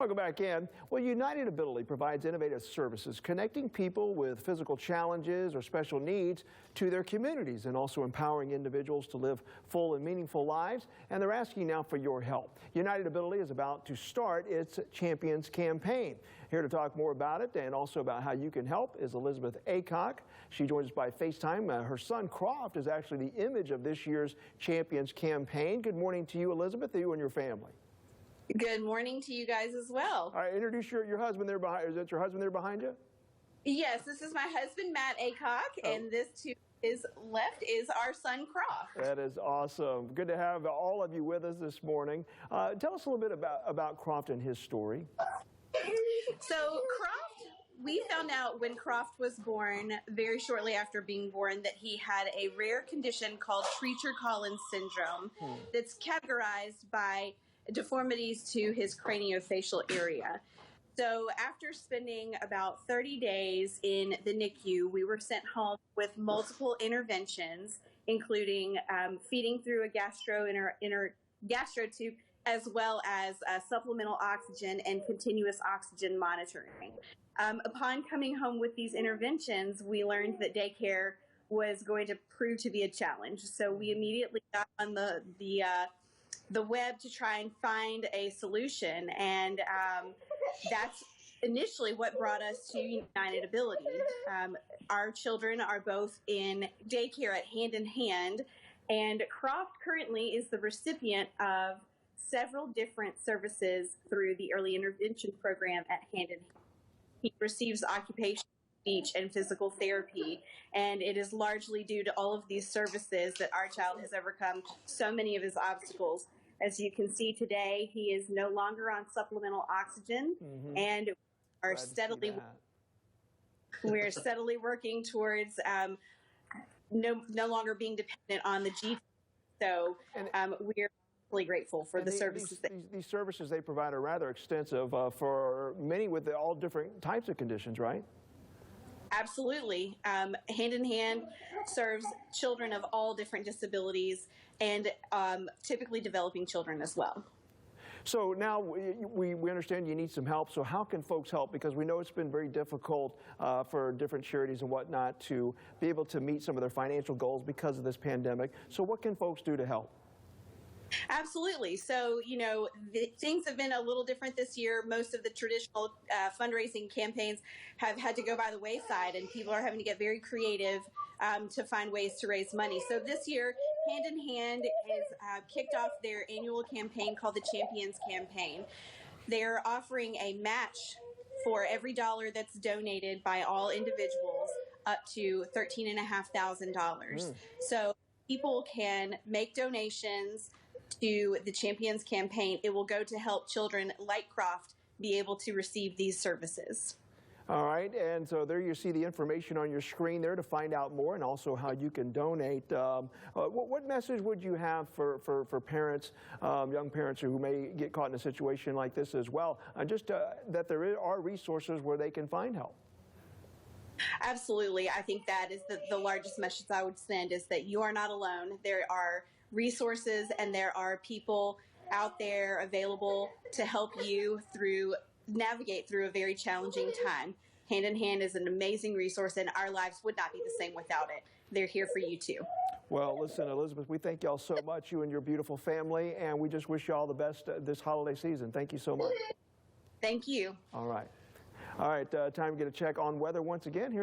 Welcome back in. Well, United Ability provides innovative services connecting people with physical challenges or special needs to their communities and also empowering individuals to live full and meaningful lives. And they're asking now for your help. United Ability is about to start its Champions campaign. Here to talk more about it and also about how you can help is Elizabeth Aycock. She joins us by FaceTime. Her son Croft is actually the image of this year's Champions campaign. Good morning to you, Elizabeth, you and your family. Good morning to you guys as well. All right, introduce your husband there behind. Is that your husband there behind you? Yes, this is my husband, Matt Aycock, and this to his left is our son, Croft. That is awesome. Good to have all of you with us this morning. Tell us a little bit about Croft and his story. So Croft, we found out when Croft was born, very shortly after being born, that he had a rare condition called Treacher-Collins syndrome that's categorized by deformities to his craniofacial area. So after spending about 30 days in the NICU, we were sent home with multiple interventions, including feeding through a gastro tube, as well as supplemental oxygen and continuous oxygen monitoring. Upon coming home with these interventions, we learned that daycare was going to prove to be a challenge. So we immediately got on the web to try and find a solution, and that's initially what brought us to United Ability. Our children are both in daycare at Hand in Hand, and Croft currently is the recipient of several different services through the early intervention program at Hand in Hand. He receives occupational, speech, and physical therapy, and it is largely due to all of these services that our child has overcome so many of his obstacles. As you can see today, he is no longer on supplemental oxygen, and we're steadily working towards no longer being dependent on the G. So we're really grateful for the services. These services they provide are rather extensive for many with all different types of conditions, right? Absolutely. Hand in Hand serves children of all different disabilities and typically developing children as well. So now we understand you need some help. So how can folks help? Because we know it's been very difficult for different charities and whatnot to be able to meet some of their financial goals because of this pandemic. So what can folks do to help? Absolutely. So, things have been a little different this year. Most of the traditional fundraising campaigns have had to go by the wayside, and people are having to get very creative to find ways to raise money. So this year, Hand in Hand has kicked off their annual campaign called the Champions Campaign. They're offering a match for every dollar that's donated by all individuals up to $13,500. So people can make donations to the Champions Campaign. It will go to help children like Croft be able to receive these services. All right, and so there you see the information on your screen there to find out more and also how you can donate. What message would you have for parents, young parents who may get caught in a situation like this as well, just that there are resources where they can find help? Absolutely. I think that is the largest message I would send, is that you are not alone. There are resources and there are people out there available to help you navigate through a very challenging time. Hand in Hand is an amazing resource, and our lives would not be the same without it. They're here for you too. Well, listen, Elizabeth, we thank y'all so much, you and your beautiful family, and we just wish you all the best this holiday season. Thank you so much. Thank you. All right. All right, time to get a check on weather once again here.